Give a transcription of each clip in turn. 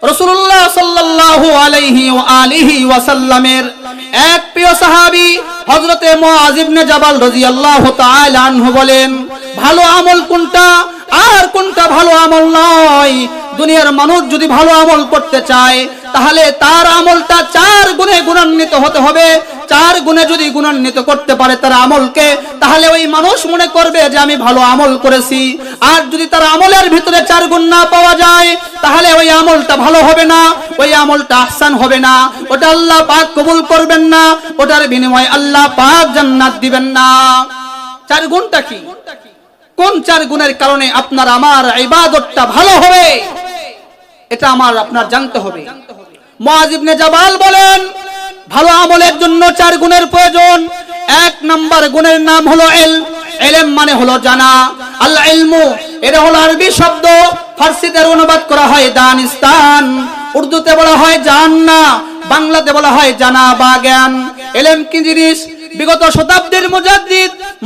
রাসূলুল্লাহ সাল্লাল্লাহু আলাইহি ওয়া আলিহি ওয়াসাল্লামের এক প্রিয় সাহাবী হযরতে মুআয ইবনে জাবাল রাদিয়াল্লাহু তাআলা আনহু বলেন, ভালো আমল কোনটা আর কোনটা ভালো আমল নয়? দুনিয়ার মানুষ যদি ভালো আমল করতে চায় তাহলে তার আমলটা 4 গুণে গুণান্বিত হতে হবে। 4 গুণে যদি গুণান্বিত করতে পারে তার আমলকে, তাহলে ওই মানুষ মনে করবে যে আমি ভালো আমল করেছি। আর যদি তার আমলের ভিতরে 4 গুণ না পাওয়া যায় তাহলে ওই আমলটা ভালো হবে না, ওই আমলটা আহসান হবে না, ওটা আল্লাহ পাক কবুল করবেন না, ওটার বিনিময়ে আল্লাহ পাক জান্নাত দিবেন না। 4 গুণটা কি? কোন 4 গুণের কারণে আপনার আমার ইবাদতটা ভালো হবে, এটা আমার আপনার জানতে হবে। মুআয ইবনে জাবাল বলেন, ভালো আমলের জন্য 4 গুণের প্রয়োজন। 1 নাম্বার গুণের নাম হলো ইলম, মানে হলো জানা। আল ইলমু এটা হলো আরবি শব্দ, ফার্সিতে অনুবাদ করা হয় দানিস্তান, উর্দুতে বলা হয় জান্না, বাংলাতে বলা হয় জানা বা জ্ঞান। ইলম কি জিনিস? বিগত শতাব্দীর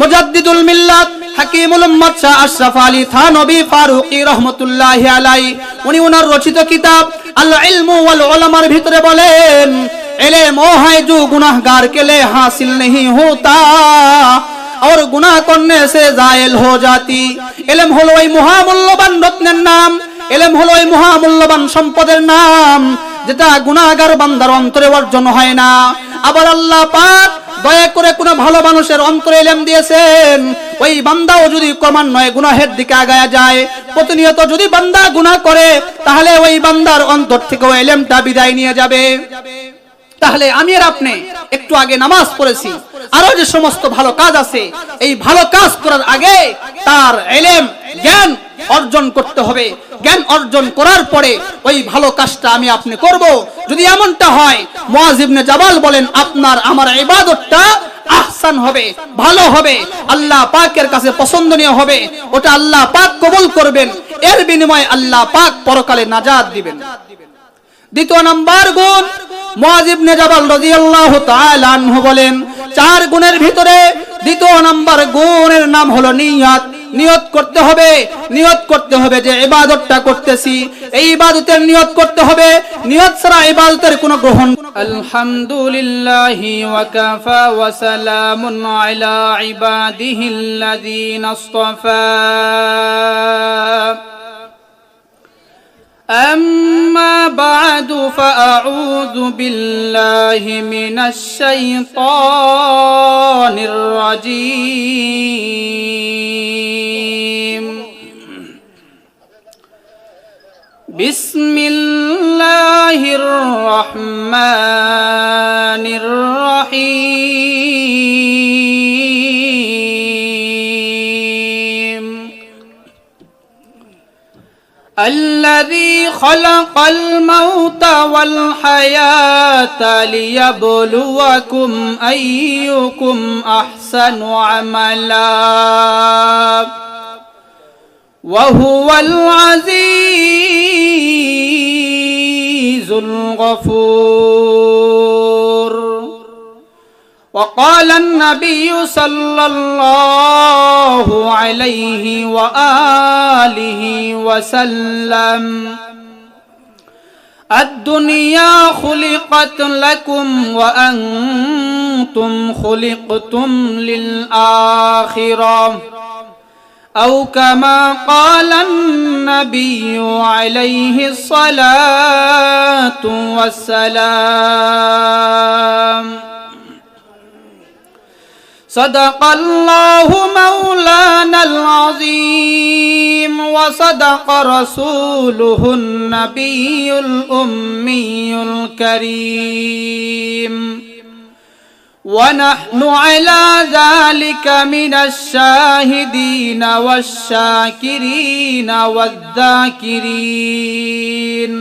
মুজাদ্দিদুল মিল্লাত হাকিমুল উম্মাত শাহ আশরাফ আলী থানভী ফারুকী রাহমাতুল্লাহি আলাইহি উনি ওনার রচিত কিতাব আল ইলমু ওয়াল উলামার ভিতরে বলেন, इल्म वो है जो गुनाहगार के लिए हासिल नहीं होता और गुनाह करने से जायल हो जाती। इल्म হলো ওই মহামূল্যবান রত্নের নাম, ইলম হলো ওই মহামূল্যবান সম্পদের নাম যেটা গুনাহগার বান্দার অন্তরে অর্জন হয় না। আবার আল্লাহ পাক দয়া করে কোন ভালো মানুষের অন্তরে ইলম দিয়েছেন, ওই বান্দাও যদি ক্রমান্বয়ে গুনাহের দিকে আগায়া যায়, প্রতিনিয়ত যদি বান্দা গুনাহ করে, তাহলে ওই বান্দার অন্তর থেকে ওই ইলমটা বিদায় নিয়ে যাবে। তাহলে আমি আর আপনি একটু আগে নামাজ পড়েছি, আরো যে সমস্ত ভালো কাজ আছে, এই ভালো কাজ করার আগে তার ইলম জ্ঞান অর্জন করতে হবে। জ্ঞান অর্জন করার পরে ওই ভালো কাজটা আমি আপনি করব। যদি এমনটা হয়, মুআয ইবনে জাবাল বলেন, আপনার আমার ইবাদতটা আহসান হবে, ভালো হবে, আল্লাহ পাকের কাছে পছন্দনীয় হবে, ওটা আল্লাহ পাক কবুল করবেন, এর বিনিময়ে আল্লাহ পাক পরকালে নাজাত দিবেন। দ্বিতীয় নাম্বার গুণ, মুআয ইবনে জাবাল রাদিয়াল্লাহু তাআলা আনহু বলেন, 4 গুণের ভিতরে দ্বিতীয় নাম্বার গুণের নাম হলো নিয়ত। নিয়ত করতে হবে, নিয়ত করতে হবে যে ইবাদতটা করতেছি, এই ইবাদতের নিয়ত করতে হবে। নিয়ত ছাড়া ইবাদতের কোনো গ্রহণ। আলহামদুলিল্লাহি ওয়া কাফা ওয়া সালামুন আলা ইবাদিহিল্লাযীনা ইসতাফা। أما بعد فأعوذ بالله من الشيطان الرجيم. بسم الله الرحمن الرحيم. الذي خلق الموت والحياة ليبلوكم أيكم أحسن عملا وهو العزيز الغفور. وقال النبي صلى الله عليه وآله وسلم: الدنيا خلقت لكم وأنتم خلقتم للآخرة أو كما قال النبي عليه الصلاة والسلام. صدق الله مولانا العظيم وصدق رسوله النبي الأمي الكريم ونحن على ذلك من الشاهدين والشاكرين والذاكرين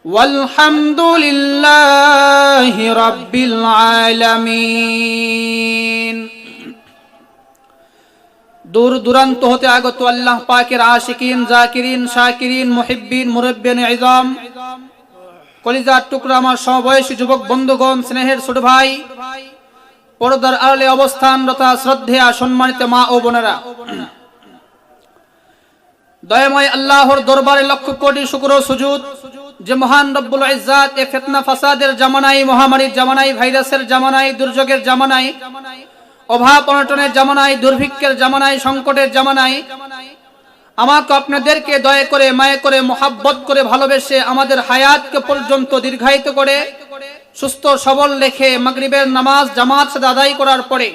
والحمد لله رب العالمين. দূর দূরান্ত হতে আগত আল্লাহ পাকের আশিকিন, জাকিরিন, শাকিরিন, মুহিব্বিন, মুরব্বিন ইজাম, কলিজার টুকরা আমার সমবয়সী যুবক বন্ধুগণ, স্নেহের ছোট ভাই, পর্দার আড়ালে অবস্থানরত শ্রদ্ধেয়া সম্মানিত মা ও বোনেরা, দয়াময় আল্লাহর দরবারে লক্ষ কোটি শুকর ও সুজুদ। যে মহান রব্বুল ইজ্জাত এই ফিতনা ফাসাদের জামানায়, মহামারীর জামানায়, ভাইরাসের জামানায়, দুর্যোগের জামানায়, অভাব অনটনের জামানায়, দুর্ভিক্ষের জামানায়, সংকটের জামানায় আমাকে আপনাদেরকে দয়া করে, মায়া করে, মোহাব্বত করে, ভালোবেসে আমাদের হায়াতকে পর্যন্ত দীর্ঘায়িত করে সুস্থ সবল রেখে মাগরিবের নামাজ জামাত সাথে আদায় করার পরে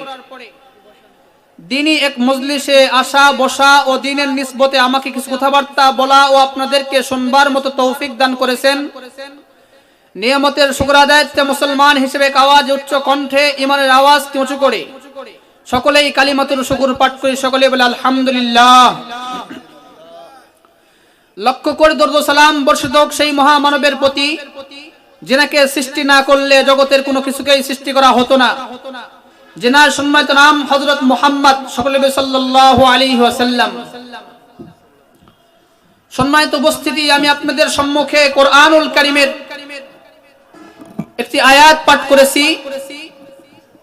দিনই এক মজলিসে আসা বসা ও দিনের নিসবতে আমাকে কিছু কথাবার্তা বলা ও আপনাদেরকে শুনবার মতো তৌফিক দান করেছেন। নিয়ামতের শুকর আদায়তে মুসলমান হিসেবে এক আওয়াজ উচ্চ কণ্ঠে ইমানের আওয়াজকে উঁচু করে সকলেই কালিমাতুল শুকর পাঠ করি। সকলে বলে আলহামদুলিল্লাহ। লক্ষ্য করে দরুদ সালাম বর্ষিত হোক সেই মহামানবের প্রতি যিনাকে সৃষ্টি না করলে জগতের কোনো কিছুকেই সৃষ্টি করা হতো না, যিনার সম্মানিত নাম হযরত মুহাম্মদ সকলে সাল্লাল্লাহু আলাইহি ওয়াসাল্লাম। সম্মানিত উপস্থিতি, আমি আপনাদের সম্মুখে কোরআনুল কারীমের একটি আয়াত পাঠ করেছি।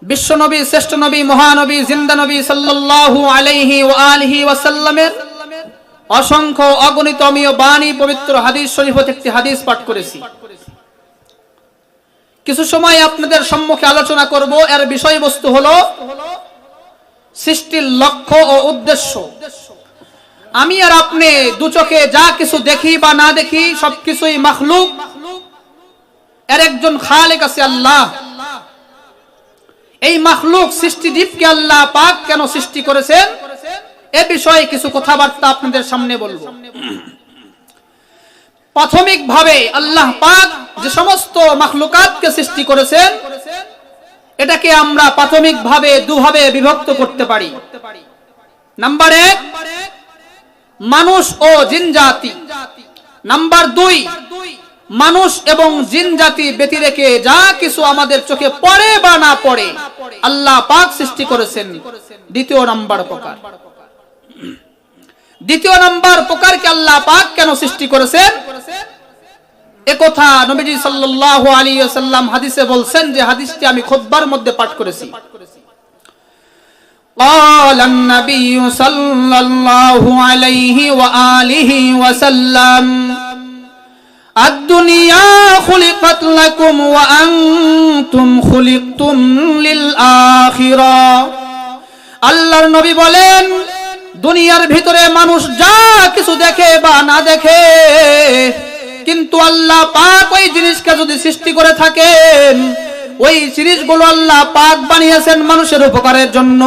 বিশ্ব নবী, শ্রেষ্ঠ নবী, মহানবী, জিন্দা নবী সাল্লাল্লাহু আলাইহি ওয়া আলিহি ওয়াসাল্লামের অসংখ্য অগণিত অমীয় বাণী পবিত্র হাদিস শরীফ হতে একটি হাদিস পাঠ করেছি। কিছু সময় আপনাদের সম্মুখে আলোচনা করব। এর বিষয়বস্তু হলো সৃষ্টির লক্ষ্য ও উদ্দেশ্য। আমি আর আপনি দু চোখে যা কিছু দেখি বা না দেখি সবকিছুই মাখলুক। এর একজন খালেক আছে আল্লাহ। এই মাখলুক সৃষ্টিজীবকে আল্লাহ পাক কেন সৃষ্টি করেছেন এ বিষয়ে কিছু কথাবার্তা আপনাদের সামনে বলবো। প্রাথমিকভাবে আল্লাহ পাক যে সমস্ত মাখলুকাতকে সৃষ্টি করেছেন এটাকে আমরা প্রাথমিকভাবে দুভাবে বিভক্ত করতে পারি। নাম্বার 1 মানুষ ও জিন জাতি। নাম্বার 2 মানুষ এবং জিন জাতি ব্যতি রেখে যা কিছু আমাদের চোখে পড়ে বা না পড়ে আল্লাহ পাক সৃষ্টি করেছেন। দ্বিতীয় নাম্বার প্রকার। দ্বিতীয় নাম্বার প্রকারকে আল্লাহ পাক কেন সৃষ্টি করেছেন একথা নবীজি সাল্লাল্লাহু আলাইহি ওয়াসাল্লাম হাদিসে বলছেন, যে হাদিসটি আমি খুতবার মধ্যে পাঠ করেছি। قال النبي صلى الله عليه وآله وسلم الدنيا خلقت لكم وأنتم خلقتم للآخرة। আল্লাহর নবী বলেন, দুনিয়ার ভিতরে মানুষ যা কিছু দেখে বা না দেখে, কিন্তু আল্লাহ পাক ওই জিনিসকে যদি সৃষ্টি করে থাকেন, ওই জিনিসগুলো আল্লাহ পাক বানিয়েছেন মানুষের উপকারের জন্য,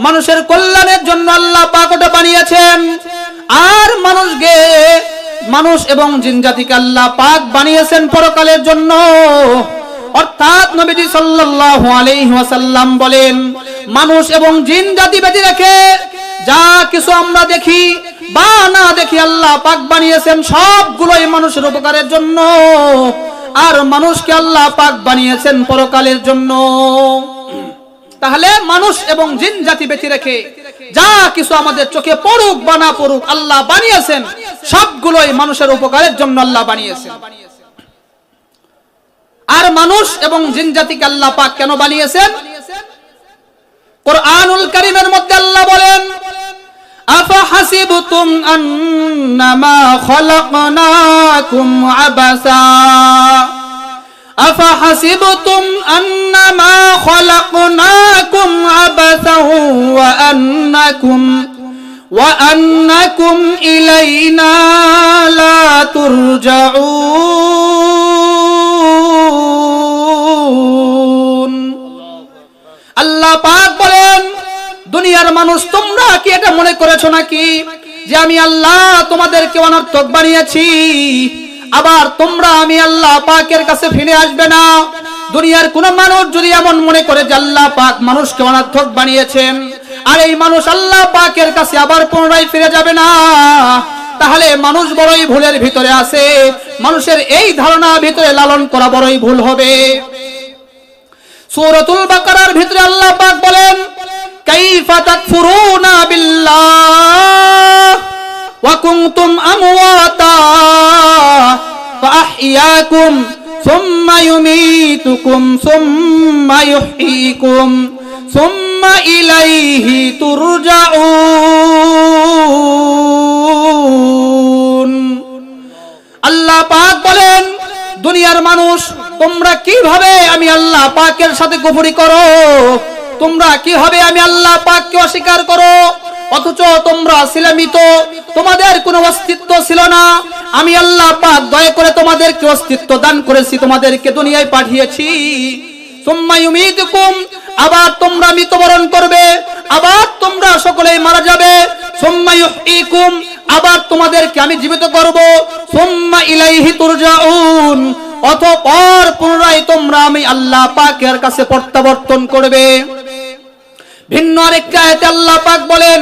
মানুষের কল্যাণের জন্য আল্লাহ পাক ওটা বানিয়েছেন। আর মানুষ এবং জিন জাতিকে আল্লাহ পাক বানিয়েছেন পরকালের জন্য। অর্থাৎ নবীজি সাল্লাল্লাহু আলাইহি ওয়াসাল্লাম বলেন, মানুষ এবং জিন জাতি ব্যতি রেখে যা কিছু আমরা দেখি বা না দেখি আল্লাহ পাক বানিয়েছেন সবগুলোই মানুষের উপকারের জন্য, আর মানুষকে আল্লাহ পাক বানিয়েছেন পরকালের জন্য। তাহলে মানুষ এবং জিন জাতি ব্যতি রেখে যা কিছু আমাদের চোখে পড়ুক বা না পড়ুক আল্লাহ বানিয়েছেন সবগুলোই মানুষের উপকারের জন্য আল্লাহ বানিয়েছেন। আর মানুষ এবং জিন জাতিকে আল্লাহ পাক কেন বানিয়েছেন? কোরআনুল কারীমের মধ্যে আল্লাহ বলেন, আফাহাসিবতুম আন্নামা খলাকনাকুম আবাসা আফাহাসিবতুম আন্নামা খলাকনাকুম আবাসা ওয়া আন্নাকুম ইলাইনা লা তুরজাউন। আল্লাহ পাক বলেন, দুনিয়ার মানুষ তোমরা কি এটা মনে করেছো নাকি যে আমি আল্লাহ তোমাদেরকে অনর্থক বানিয়েছি, আবার তোমরা আমি আল্লাহ পাকের কাছে ফিরে আসবে না? দুনিয়ার কোন মানুষ যদি এমন মনে করে যে আল্লাহ পাক মানুষকে অনর্থক বানিয়েছেন আর এই মানুষ আল্লাহ পাকের কাছে আবার পুনরায় ফিরে যাবে না, তাহলে মানুষ বড়ই ভুলের ভিতরে আছে। মানুষের এই ধারণা ভিতরে লালন করা বড়ই ভুল হবে। সূরাতুল বাকারার ভিতরে আল্লাহ পাক বলেন, কাইফা তাকফুরুনা বিল্লাহ ওয়া কুনতুম আমওয়াতা ফাআহইয়াকুম সুম্মা ইউমীতুকুম সুম্মা ইউহয়ীকুম সুম্মা ইলাইহি তুরজাউন। আল্লাহ পাক বলেন, দুনিয়ার মানুষ, তোমরা কিভাবে আমি আল্লাহ পাকের সাথে কুফরি করো, তোমরা কিভাবে আমি আল্লাহ পাককে অস্বীকার করো, অথচ তোমরা ছিলে মৃত, তোমাদের কোনো অস্তিত্ব ছিল না। আমি আল্লাহ পাক দয়া করে তোমাদেরকে অস্তিত্ব দান করেছি, তোমাদেরকে দুনিয়ায় পাঠিয়েছি। সুম্মা ইউমীতুকুম, আবার তোমরা মৃত্যুবরণ করবে, আবার তোমরা সকলেই মারা যাবে। সুম্মা ইউহয়ীকুম, আবার তোমাদেরকে আমি জীবিত করব। সুম্মা ইলাইহি তুরজাউন, অতঃপর পুনরায় তোমরা আমি আল্লাহ পাকের কাছে প্রত্যাবর্তন করবে। ভিন্ন আরেকটা আয়াতে আল্লাহ পাক বলেন,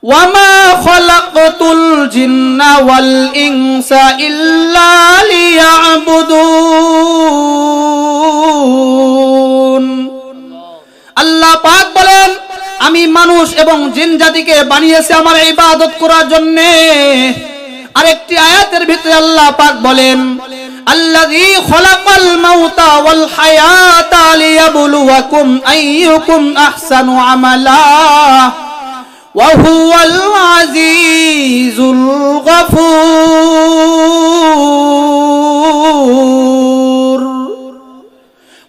ওয়ামা খালাকতুল জিন্না ওয়াল ইনসা ইল্লা লিয়াবুদুন। আল্লাহ পাক বলেন, আমি মানুষ এবং জিন জাতিকে বানিয়েছি আমার ইবাদত করার জন্য। আরেকটি আয়াতের ভিতরে আল্লাহ পাক বলেন, আল্লাযী খালাকাল মাউতা ওয়াল হায়াতা লিয়াবলুয়াকুম আইয়ুকুম আহসানু আমালা ওয়া হুয়াল আজিজুল গফুর।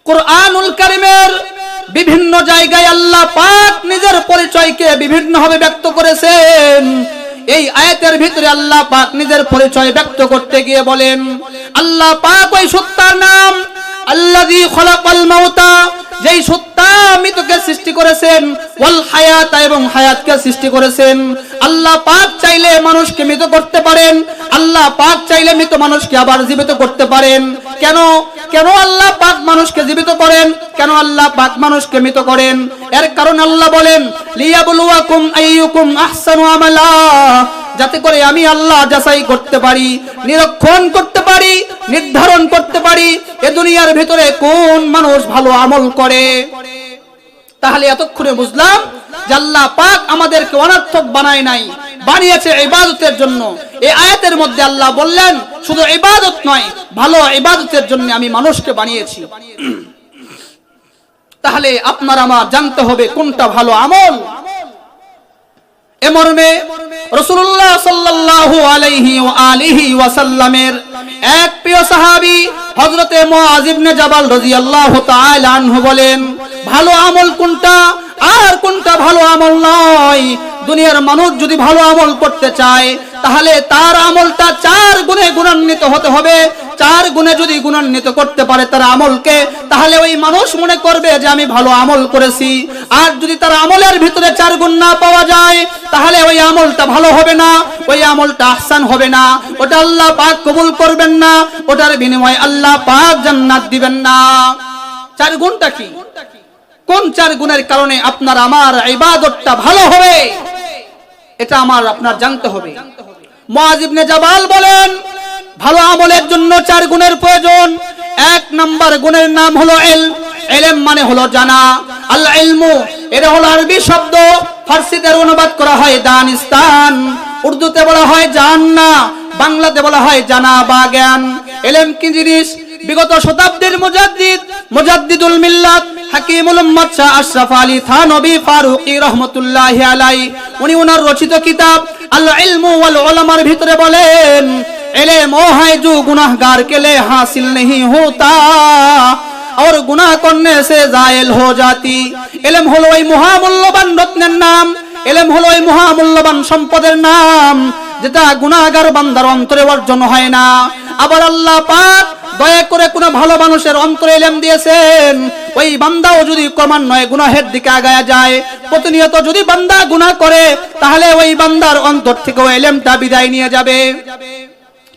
কুরআনুল কারীমের বিভিন্ন জায়গায় আল্লাহ পাক নিজের পরিচয়কে বিভিন্নভাবে ব্যক্ত করেছেন। এই আয়াতের ভিতরে আল্লাহ পাক নিজের পরিচয় ব্যক্ত করতে গিয়ে বলেন, আল্লাহ পাক ওই সত্তার নাম আল্লাযী খালাকাল মাউতা, যেই সত্তা মৃতকে সৃষ্টি করেছেন, ওয়াল হায়াতা, এবং হায়াতকে সৃষ্টি করেছেন। আল্লাহ পাক চাইলে মানুষকে মৃত করতে পারেন, আল্লাহ পাক চাইলে মৃত মানুষকে আবার জীবিত করতে পারেন। কেন কেন আল্লাহ পাক মানুষকে জীবিত করেন, কেন আল্লাহ পাক মানুষকে মৃত করেন? এর কারণ আল্লাহ বলেন, লিয়াবলুয়াকুম আইয়ুকুম আহসানু আমালা, যাতে করে আমি আল্লাহ যাচাই করতে পারি, নিরীক্ষণ করতে পারি, নির্ধারণ করতে পারি এ দুনিয়ার ভিতরে কোন মানুষ ভালো আমল করে। তাহলে এতক্ষণে বুঝলাম যে আল্লাহ পাক আমাদেরকে অনর্থক বানায় নাই, বানিয়েছে ইবাদতের জন্য। এই আয়াতের মধ্যে আল্লাহ বললেন, শুধু ইবাদত নয়, ভালো ইবাদতের জন্য আমি মানুষকে বানিয়েছি। তাহলে আপনার আমার জানতে হবে কোনটা ভালো আমল। এ মর্মে রাসূলুল্লাহ সাল্লাল্লাহু আলাইহি ওয়া আলিহি ওয়াসাল্লামের এক প্রিয় সাহাবী হযরতে মুআয ইবনে জাবাল রাদিয়াল্লাহু তাআলা আনহু বলেন, ভালো আমল কোনটা আর কোনটা ভালো আমল নয়। দুনিয়ার মানুষ যদি ভালো আমল করতে চায় তাহলে তার আমলটা 4 গুণে গুণান্বিত হতে হবে। 4 গুণে যদি গুণান্বিত করতে পারে তার আমলকে, তাহলে ওই মানুষ মনে করবে যে আমি ভালো আমল করেছি। আর যদি তার আমলের ভিতরে 4 গুণ না পাওয়া যায় তাহলে ওই আমলটা ভালো হবে না, ওই আমলটা আহসান হবে না, ওটা আল্লাহ পাক কবুল করবেন না, ওটার বিনিময়ে আল্লাহ পাক জান্নাত দিবেন না। 4 গুণটা কি? কোন 4 গুণের কারণে আপনার আমার ইবাদতটা ভালো হবে, এটা আমার আপনার জানতে হবে। মুআয ইবনে জাবাল বলেন, ভালো আমলের জন্য 4 গুণের প্রয়োজন। 1 নাম্বার গুণের নাম হলো ইলম। ইলম মানে হলো জানা। আল ইলমু, এটা হলো আরবি শব্দ, ফার্সিতে অনুবাদ করা হয় দানিস্তান, উর্দুতে বলা হয় জান্না, বাংলাতে বলা হয় জানা বা জ্ঞান। ইলম কি জিনিস? বিগত শতাব্দীর মুজাদ্দিদুল মিল্লাত হাকিমুল উম্মাত শাহ আশরাফ আলী থানবী ফারুকী রাহমাতুল্লাহি আলাইহি, উনি ওনার রচিত কিতাব আল ইলমু ওয়াল উলামার ভিতরে বলেন, इल्म वो है जो गुनाहगार के लिए हासिल नहीं होता और गुनाह करने से जायल हो जाती। इल्म হলো ওই মহামূল্যবান রত্নের নাম, ইলম হলো ওই মহামূল্যবান সম্পদের নাম যেটা গুনাহগার বান্দার অন্তরে অর্জন হয় না। আবার আল্লাহ পাক দয়া করে কোন ভালো মানুষের অন্তরে ইলম দিয়েছেন, ওই বান্দাও যদি ক্রমান্বয়ে গুনাহের দিকে আগায়া যায়, প্রতিনিয়ত যদি বান্দা গুনাহ করে, তাহলে ওই বান্দার অন্তর থেকে ওই ইলমটা বিদায় নিয়ে যাবে।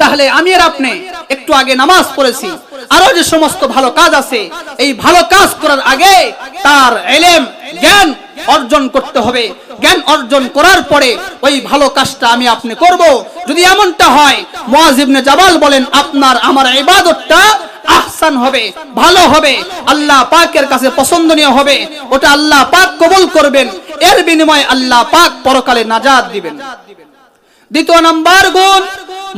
তাহলে আমি আর আপনি একটু আগে নামাজ পড়েছি, আরো যে সমস্ত ভালো কাজ আছে, এই ভালো কাজ করার আগে তার ইলম জ্ঞান অর্জন করতে হবে। জ্ঞান অর্জন করার পরে ওই ভালো কাজটা আমি আপনি করব। যদি এমনটা হয়, মুআয ইবনে জাবাল বলেন, আপনার আমার ইবাদতটা আহসান হবে, ভালো হবে, আল্লাহ পাকের কাছে পছন্দনীয় হবে, ওটা আল্লাহ পাক কবুল করবেন, এর বিনিময়ে আল্লাহ পাক পরকালে নাজাত দিবেন। দ্বিতীয় নাম্বার গুণ,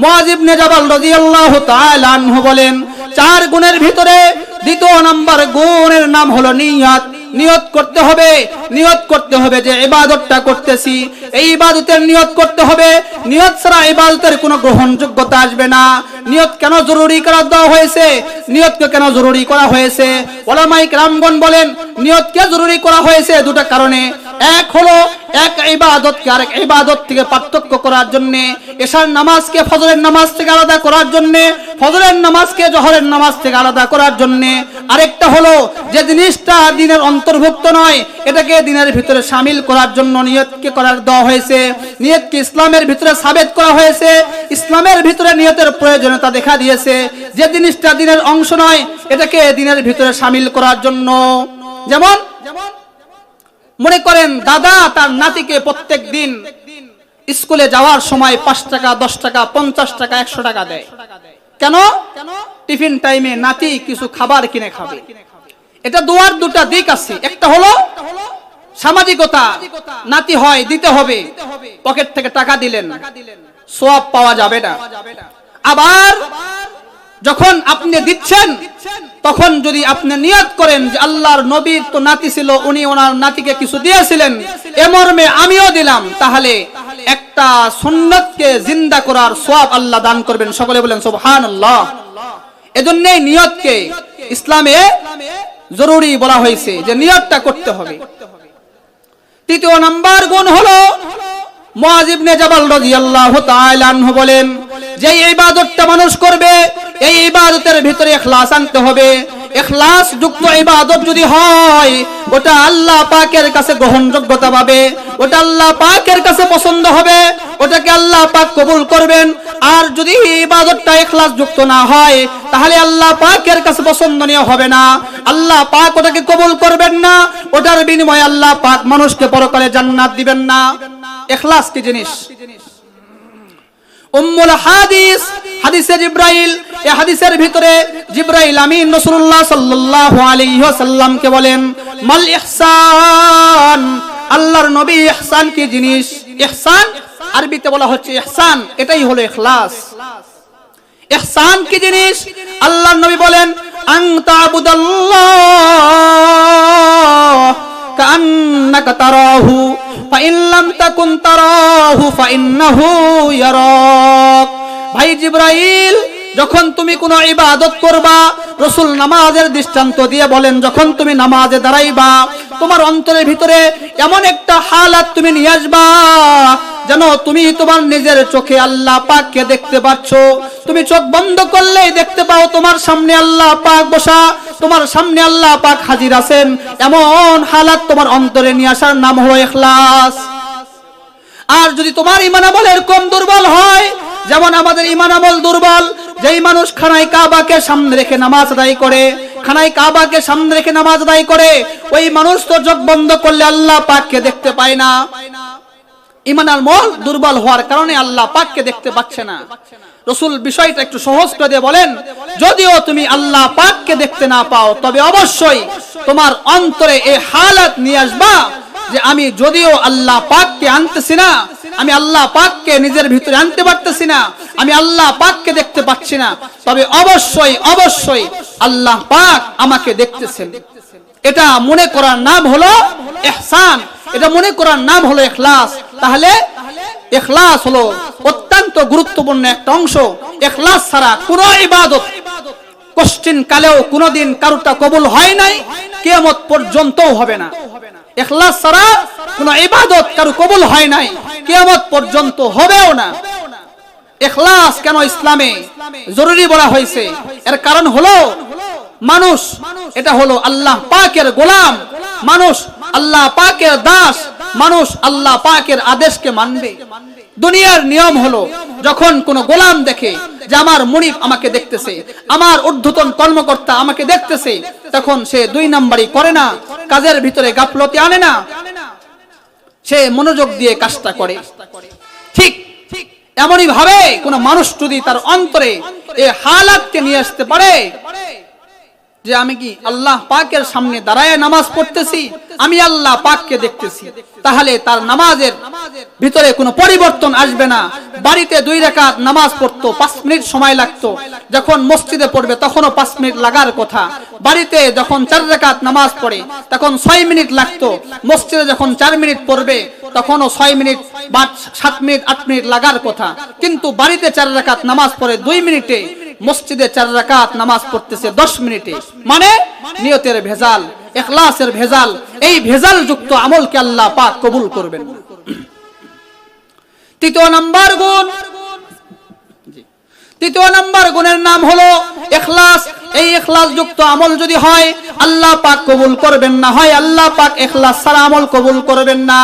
মুআয ইবনে জাবাল রাদিয়াল্লাহু তাআলা আনহু বলেন, 4 গুণের ভিতরে দ্বিতীয় নাম্বার গুণের নাম হলো নিয়ত। নিয়ত করতে হবে, নিয়ত করতে হবে যে ইবাদতটা করতেছি, এই ইবাদতের নিয়ত করতে হবে। নিয়ত ছাড়া ইবাদতের কোনো গ্রহণযোগ্যতা আসবে না। নিয়ত কেন জরুরি করা দেওয়া হয়েছে, নিয়তকে কেন জরুরি করা হয়েছে? উলামায়ে কেরামগণ বলেন নিয়তকে জরুরি করা হয়েছে দুটো কারণে। এক হলো এক ইবাদতকে আরেক ইবাদত থেকে পার্থক্য করার জন্য, এশার নামাজকে ফজরের নামাজ থেকে আলাদা করার জন্য, ফজরের নামাজকে জোহরের নামাজ থেকে আলাদা করার জন্য। আরেকটা হলো যে জিনিসটা দিনের অন্তর্ভুক্ত নয় এটাকে দিনের ভিতরে শামিল করার জন্য নিয়তকে করার দেওয়া হয়েছে। নিয়তকে ইসলামের ভিতরে সাবেত করা হয়েছে, ইসলামের ভিতরে নিয়তের প্রয়োজনীয়তা দেখা দিয়েছে। যে জিনিসটা দিনের অংশ নয় এটাকে দিনের ভিতরে শামিল করার জন্য। যেমন মনে করেন দাদা তার নাতিকে প্রত্যেক দিন স্কুলে যাওয়ার সময় 5 টাকা, 10 টাকা, 50 টাকা, 100 টাকা দেয়। কেন? টিফিন টাইমে নাতি কিছু খাবার কিনে খাবে। এটা দোয়ার দুটা দিক আছে। একটা হলো সামাজিকতা, নাতি হয় দিতে হবে, পকেট থেকে টাকা দিলেন, সওয়াব পাওয়া যাবে না। আবার যখন আপনি দিচ্ছেন তখন যদি আপনি নিয়ত করেন যে আল্লাহর নবীর তো নাতি ছিল, উনি ওনার নাতিকে কিছু দিয়েছিলেন, এ মর্মে আমিও দিলাম, তাহলে একটা সুন্নতকে জিন্দা করার সওয়াব আল্লাহ দান করবেন। সকলে বলেন সুবহানাল্লাহ। এজন্যই নিয়তকে ইসলামে জরুরি বলা হয়েছে যে নিয়তটা করতে হবে। তৃতীয় নাম্বার গুণ হলো মুআয ইবনে জাবাল রাদিয়াল্লাহু তাআলা আনহু বলেন যে ইবাদতটা মানুষ করবে এই ইবাদতের ভিতরে ইখলাস আনতে হবে। ইখলাস যুক্ত ইবাদত যদি হয় ওটা আল্লাহ পাকের কাছে গ্রহণযোগ্যতা পাবে, ওটা আল্লাহ পাকের কাছে পছন্দ হবে, ওটাকে আল্লাহ পাক কবুল করবেন। আর যদি ইবাদতটা ইখলাস যুক্ত না হয় তাহলে আল্লাহ পাকের কাছে পছন্দনীয় হবে না, আল্লাহ পাক ওটাকে কবুল করবেন না, ওটার বিনিময়ে আল্লাহ পাক মানুষকে পরকালে জান্নাত দিবেন না। ইখলাস কি জিনিস? উম্মুল হাদিস হাদিসে জিবরাইল, এই হাদিসের ভিতরে জিবরাইল আমিন রাসূলুল্লাহ সাল্লাল্লাহু আলাইহি ওয়াসাল্লামকে বলেন মাল ইহসান, আল্লাহর নবী ইহসান কি জিনিস? ইহসান আরবিতে বলা হচ্ছে ইহসান, এটাই হলো ইখলাস। ইহসান কি জিনিস? আল্লাহর নবী বলেন আন তা'বুদাল্লাহ কাআন্নাকা তারাহু ফাইন লাম তাকুন তারাহু ফাইন্নাহু ইয়ারাক। ভাই জিবরাইল, যখন তুমি কোনো ইবাদত করবা, রাসূল নামাজের দৃষ্টান্ত দিয়ে বলেন যখন তুমি নামাজে দাঁড়াইবা তোমার অন্তরের ভিতরে এমন একটা হালাত তুমি নিয়ে আসবা যেন তুমি তোমার নিজের চোখে আল্লাহ পাককে দেখতে পাচ্ছ। তুমি চোখ বন্ধ করলেই দেখতে পাও তোমার সামনে আল্লাহ পাক বসা, তোমার সামনে আল্লাহ পাক হাজির আছেন। এমন হালাত তোমার অন্তরে নিয়ে আসার নাম হলো ইখলাস। আর যদি তোমার ঈমান আমল এরকম দুর্বল হয়, যেমন আমাদের ঈমান আমল দুর্বল, যেই মানুষ খানায় কাবাকে সামনে রেখে নামাজ আদায় করে, খানায় কাবাকে সামনে রেখে নামাজ আদায় করে, ওই মানুষ তো চোখ বন্ধ করলে আল্লাহ পাককে দেখতে পায় না। ঈমান আমল দুর্বল হওয়ার কারণে আল্লাহ পাককে দেখতে পাচ্ছে না। রাসূল বিষয়টা একটু সহজ করে দিয়ে বলেন যদিও তুমি আল্লাহ পাককে দেখতে না পাও তবে অবশ্যই তোমার অন্তরে এই হালাত নিয়ে আসবা যে আমি যদিও আল্লাহ পাককে আনতেছি না, আমি আল্লাহ পাককে নিজের ভিতরে আনতে পারতেছি না, আমি আল্লাহ পাককে দেখতে পাচ্ছি না, তবে অবশ্যই অবশ্যই আল্লাহ পাক আমাকে দেখতেছেন। এটা মনে করার নাম হলো ইহসান, এটা মনে করার নাম হলো ইখলাস। তাহলে ইখলাস হলো অত্যন্ত গুরুত্বপূর্ণ একটা অংশ। ইখলাস ছাড়া কোনো ইবাদত কোশ্চিন কালেও কোনোদিন কারোটা কবুল হয় নাই, কিয়ামত পর্যন্তও হবে না। ইখলাস ছাড়া কোনো ইবাদত কারো কবুল হয় নাই, কিয়ামত পর্যন্ত হবেও না। ইখলাস কেন ইসলামে জরুরি বলা হয়েছে? এর কারণ হলো মানুষ এটা হলো আল্লাহ পাকের গোলাম, মানুষ আল্লাহ পাকের দাস, মানুষ আল্লাহ পাকের আদেশকে মানবে। দুনিয়ার নিয়ম হলো যখন কোন গোলাম দেখে যে আমার মুনিব আমাকে দেখতেছে, আমার ঊর্ধ্বতন কর্মকর্তা আমাকে দেখতেছে, তখন সে 2 নাম্বারই করে না, কাজের ভিতরে গাফলতি আনে না, সে মনোযোগ দিয়ে কাজটা করে। ঠিক এমনই ভাবে কোন মানুষ যদি তার অন্তরে এই হালাতকে নিয়ে আসতে পারে যে আমি কি আল্লাহ পাকের সামনে দাঁড়ায় নামাজ পড়তেছি, আমি আল্লাহ পাককে দেখতেছি, তাহলে তার নামাজের ভিতরে কোনো পরিবর্তন আসবে না। বাড়িতে 2 রাকাত নামাজ পড়তো 5 মিনিট সময় লাগতো, যখন মসজিদে পড়বে তখনও 5 মিনিট লাগার কথা। বাড়িতে যখন 4 রাকাত নামাজ পড়ে তখন 6 মিনিট লাগতো, মসজিদে যখন 4 মিনিট পড়বে তখনও 6 মিনিট বা 7 মিনিট 8 মিনিট লাগার কথা। কিন্তু বাড়িতে 4 রাকাত নামাজ পড়ে 2 মিনিটে, মসজিদে 4 রাকাত নামাজ পড়তেছে 10 মিনিটে। মানে নিয়তের ভেজাল, ইখলাসের ভেজাল, এই ভেজাল যুক্ত আমলকে আল্লাহ পাক কবুল করবেন না। তৃতীয় নাম্বার গুণের নাম হলো ইখলাস। এই ইখলাস যুক্ত আমল যদি হয় আল্লাহ পাক কবুল করবেন না, হয় আল্লাহ পাক ইখলাস ছাড়া আমল কবুল করবেন না।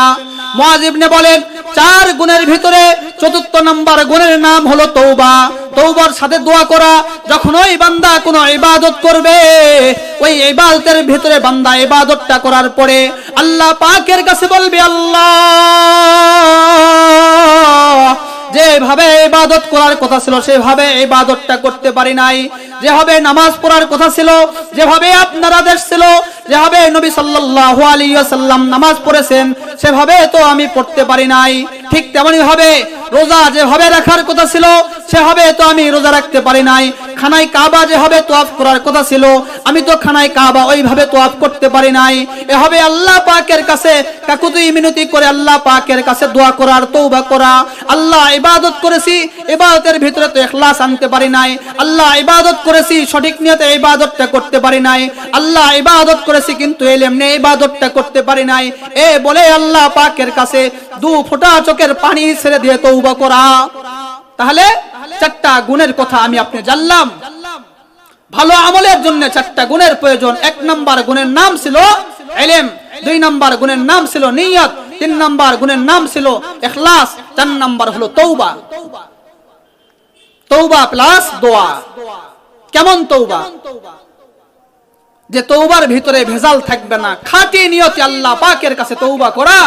মুআয ইবনে বলেন 4 গুণের ভিতরে 4র্থ নাম্বার গুণের নাম হলো তওবা। তওবার সাথে দোয়া করা। যখন ওই বান্দা কোনো ইবাদত করবে, ওই ইবাদতের ভিতরে বান্দা ইবাদতটা করার পরে আল্লাহ পাকের কাছে বলবে, আল্লাহ যেভাবে ইবাদত করার কথা ছিল সেভাবে ইবাদতটা করতে পারি নাই, যেভাবে নামাজ পড়ার কথা ছিল, যেভাবে আপনার আদেশ ছিল, যেভাবে নবী সাল্লাল্লাহু আলাইহি ওয়াসাল্লাম নামাজ পড়েছেন সেভাবে তো আমি পড়তে পারি নাই। ঠিক তেমনি ভাবে রোজা যেভাবে রাখার কথা ছিল সেভাবে তো আমি রোজা রাখতে পারি নাই। খানায় কাবা যেভাবে তওয়াফ করার কথা ছিল আমি তো খানায় কাবা ওইভাবে তওয়াফ করতে পারি নাই। এভাবে আল্লাহ পাকের কাছে কাকুতি মিনতি করে আল্লাহ পাকের কাছে দোয়া করার, তওবা করা। আল্লাহ ইবাদত করেছি, ইবাদতের ভিতরে তো ইখলাস আনতে পারি নাই। আল্লাহ ইবাদত করেছি, সঠিক নিয়তে ইবাদতটা করতে পারি নাই। আল্লাহ ইবাদত করেছি কিন্তু এমনি ইবাদতটা করতে পারি নাই। এ বলে আল্লাহ পাকের কাছে 2 ফোঁটা চোখের পানি ছেড়ে দিয়ে তওবা করা। তাহলে 4টা গুণের কথা আমি আপনি জানলাম। ভালো আমলের জন্য 4টা গুণের প্রয়োজন। 1 নাম্বার গুণের নাম ছিল ইলম, 2 নাম্বার গুণের নাম ছিল নিয়ত, 3 নাম্বার গুণের নাম ছিল ইখলাস, 4 নাম্বার হলো তওবা। তওবা প্লাস দোয়া। কেমন তওবা? যে তওবার ভিতরে ভেজাল থাকবে না, খাঁটি নিয়তে আল্লাহ পাকের কাছে তওবা করা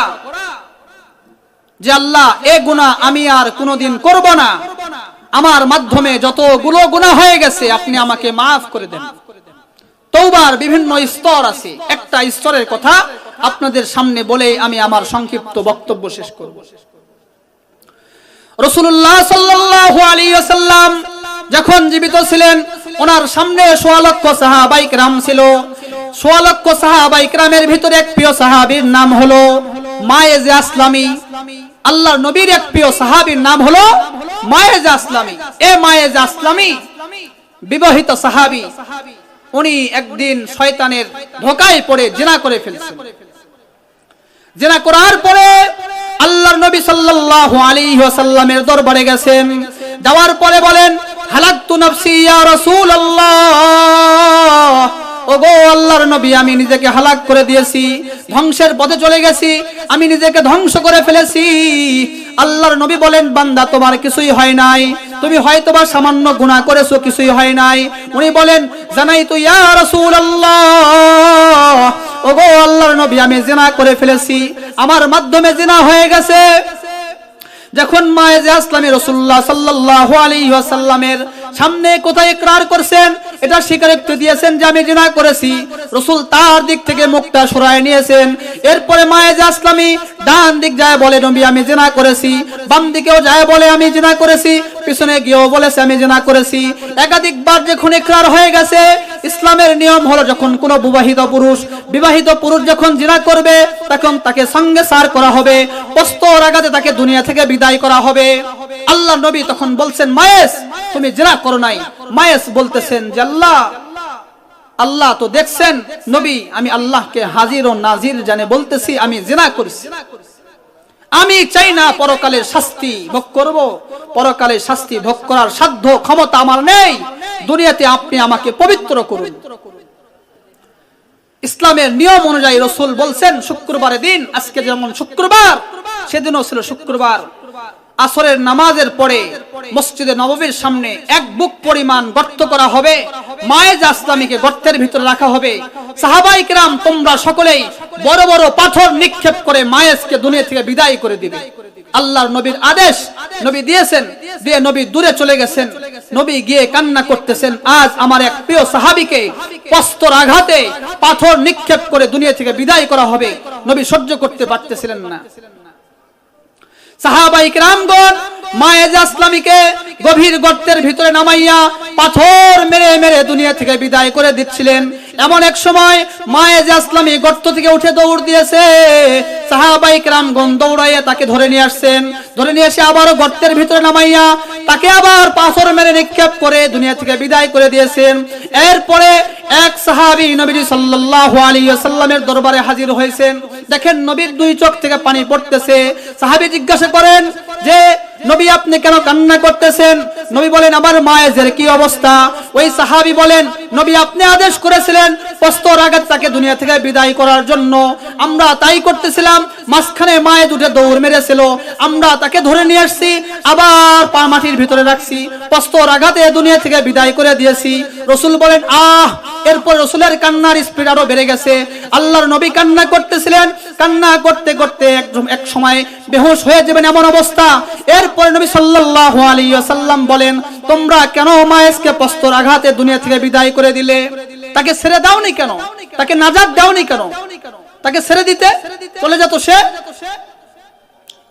যে আল্লাহ এই গুনাহ আমি আর কোনোদিন করব না, আমার মাধ্যমে যতগুলো গুনাহ হয়ে গেছে আপনি আমাকে মাফ করে দেন। তওবার বিভিন্ন স্তর আছে। একটা স্তরের কথা আপনাদের সামনে বলে আমি আমার সংক্ষিপ্ত বক্তব্য শেষ করব। রাসূলুল্লাহ সাল্লাল্লাহু আলাইহি ওয়াসাল্লাম যখন জীবিত ছিলেন ওনার সামনে 1.5 লক্ষ সাহাবায়ে কেরাম ছিল। 1.5 লক্ষ সাহাবায়ে কেরামের ভিতরে এক প্রিয় সাহাবীর নাম হলো মায়েজ আসলামী। আল্লাহর নবীর এক প্রিয় সাহাবীর নাম হলো মায়েজ আসলামী। এই মায়েজ আসলামী বিবাহিত সাহাবী। উনি একদিন শয়তানের ধোঁকায় পড়ে জিনা করে ফেলছেন। জিনা করার পরে আল্লাহর নবী সাল্লাল্লাহু আলাইহি ওয়াসাল্লামের দরবারে গেছেন। যাওয়ার পরে বলেন, হালাকতু নাফসি ইয়া রাসূলুল্লাহ, ওগো আল্লাহর নবী আমি নিজেকে হালাক করে দিয়েছি, ধ্বংসের পথে চলে গেছি, আমি নিজেকে ধ্বংস করে ফেলেছি। আল্লাহর নবী বলেন, বান্দা তোমার কিছুই হয় নাই, তুমি হয়তোবা সামান্য গুনাহ করেছো, কিছুই হয় নাই। উনি বলেন, জানাইতু ইয়া রাসূলুল্লাহ, ওগো আল্লাহর নবী আমি জিনা করে ফেলেছি, আমার মাধ্যমে জিনা হয়ে গেছে। যখন মায়েজ আসলামী রাসূলুল্লাহ সাল্লাল্লাহু আলাইহি ওয়াসাল্লামের সামনে কোথায় ইকরার করছেন, এটা স্বীকারোক্তি দিয়েছেন যে আমি জিনা করেছি, রাসূল তার দিক থেকে মুখটা সরায় নিয়েছেন। এরপরে মায়েজ আসলামী ডান দিক যায় বলে, নবী আমি জিনা করেছি, বাম দিকেও যায় বলে আমি জিনা করেছি, পিছনে গিয়েও বলেছে আমি জিনা করেছি। একাধিকবার যখন ইকরার হয়ে গেছে, ইসলামের নিয়ম হলো যখন কোনো বিবাহিত পুরুষ যখন জিনা করবে তখন তাকে সঙ্গে সার করা হবে, প্রস্তর আঘাতে তাকে দুনিয়া থেকে বিদায় করা হবে। আল্লাহ নবী তখন বলছেন, মায়েস তুমি জিনা করো নাই। মায়েস বলতেছেন যে আল্লাহ তো দেখছেন, নবী আমি আল্লাহকে হাজির ও নাজির জানে বলতেছি আমি জিনা করেছি। আমি চাই না পরকালের শাস্তি ভোগ করব, পরকালের শাস্তি ভোগ করার সাধ্য ক্ষমতা আমার নেই, দুনিয়াতে আপনি আমাকে পবিত্র করুন। ইসলামের নিয়ম অনুযায়ী রাসূল বলছেন শুক্রবারের দিন, আজকে যেমন শুক্রবার সেদিনও ছিল শুক্রবার, আসরের নামাজের পরে মসজিদে নববীর সামনে এক বুক পরিমাণ গর্ত করা হবে, মায়েজ আসলামীকে গর্তের ভিতরে রাখা হবে। সাহাবায়ে কেরাম তোমরা সকলেই বড় বড় পাথর নিক্ষেপ করে মায়েজকে দুনিয়া থেকে বিদায় করে দিবে। আল্লাহর নবীর আদেশ নবী দিয়েছেন, দিয়ে নবী দূরে চলে গেছেন। নবী গিয়ে কান্না করতেছেন, আজ আমার এক প্রিয় সাহাবীকে প্রস্তর আঘাতে পাথর নিক্ষেপ করে দুনিয়া থেকে বিদায় করা হবে। নবী সহ্য করতে পারতেছিলেন না। সাহাবায়ে কেরামগণ মায়েজ আসলামীকে গভীর গর্তের ভিতরে নামাইয়া পাথর মেরে মেরে দুনিয়া থেকে বিদায় করে দিচ্ছিলেন। এমন এক সময় মায়েজ আসলামী গর্ত থেকে উঠে দৌড় দিয়েছে। সাহাবায়ে কেরামগণ দৌড়াইয়া তাকে ধরে নিয়ে আসছেন। ধরে নিয়ে এসে আবারও গর্তের ভিতরে নামাইয়া তাকে আবার পাথর মেরে নিক্ষেপ করে দুনিয়া থেকে বিদায় করে দিয়েছেন। এরপরে এক সাহাবী নবী সাল্লাল্লাহু আলাইহি ওয়াসাল্লামের দরবারে হাজির হয়েছেন। দেখেন নবীর দুই চোখ থেকে পানি পড়তেছে। সাহাবী জিজ্ঞাসা করেন যে নবী আপনি কেন কান্না করতেছেন? নবী বলেন আমার মায়েজের কি অবস্থা? ওই সাহাবী বলেন নবী আপনি আদেশ করেছিলেন প্রস্তর আঘাত তাকে দুনিয়া থেকে বিদায় করার জন্য, আমরা তাই করতেছিলাম। মাঝখানে মায়েজ উঠে দৌড় মেরেছিল, আমরা তাকে ধরে নিয়ে আসছি, আবার পা মাটির ভিতরে রাখছি, প্রস্তর আঘাতে দুনিয়া থেকে বিদায় করে দিয়েছি। রাসূল বলেন আহ! এরপর রাসূলের কান্নার স্পিড আরো বেড়ে গেছে। আল্লাহর নবী কান্না করতেছিলেন, কান্না করতে করতে এক সময় বেহুশ হয়ে যাবেন এমন অবস্থা। এরপর নবী সাল্লাল্লাহু আলাইহি ওয়াসাল্লাম বলেন তোমরা কেন মায়েজকে প্রস্তর আঘাতে দুনিয়া থেকে বিদায় করে দিলে? তাকে ছেড়ে দাওনি কেন? তাকে নাজাত দাওনি কেন? তাকে ছেড়ে দিতে চলে যেত সে।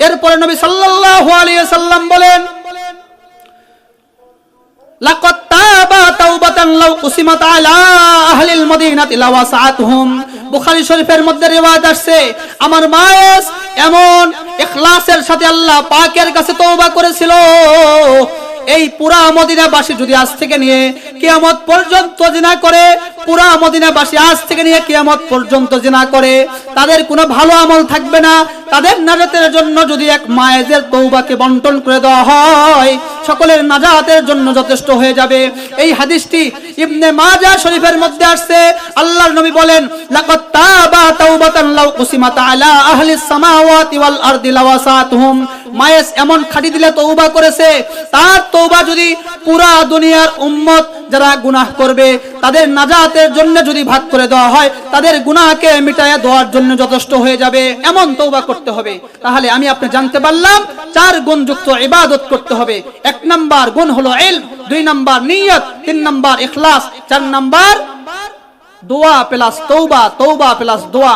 এরপরে নবী সাল্লাল্লাহু আলাইহি ওয়াসাল্লাম বলেন লাকাদ তাবা তাওবাতান লাউ কুসিমাত আলা আহলিল মদিনাতি লাওয়াসাআতহুম। বুখারী শরীফের মধ্যে রিওয়ায়াত আসছে আমার মায়েজ এমন ইখলাসের সাথে আল্লাহ পাকের কাছে তওবা করেছিল, এই পুরা মদিনাবাসী যদি আজ থেকে নিয়ে কিয়ামত পর্যন্ত জিনা করে, পুরা মদিনাবাসী আজ থেকে নিয়ে কিয়ামত পর্যন্ত জিনা করে, তাদের কোনো ভালো আমল থাকবে না। তাদের নাজাতের জন্য যদি এক মায়েজের তওবাকে বন্টন করে দেওয়া হয়, সকলের নাজাতের জন্য যথেষ্ট হয়ে যাবে। এই হাদিসটি ইবনে মাজাহ শরীফের মধ্যে আসছে। আল্লাহর নবী বলেন লাকাদ তাবা তাওবাতান লাউ কুসিমাত আলা আহলিস সামাওয়াতি ওয়াল আরদি লাওয়াসাতুহুম। মায়েজ এমন খাঁটি দিলে তওবা করেছে, তার তওবা যদি পুরা দুনিয়ার উম্মত যারা গুনাহ করবে তাদের নাজাতের জন্য যদি ভাগ করে দেওয়া হয়, তাদের গুনাহকে মিটায়া দেওয়ার জন্য যথেষ্ট হয়ে যাবে। এমন তওবা করতে হবে। তাহলে আমি আপনি জানতে পারলাম 4 গুণযুক্ত ইবাদত করতে হবে। 1 নাম্বার গুণ হলো ইলম, 2 নাম্বার নিয়ত, 3 নাম্বার ইখলাস, 4 নাম্বার দোয়া প্লাস তওবা, তওবা প্লাস দোয়া।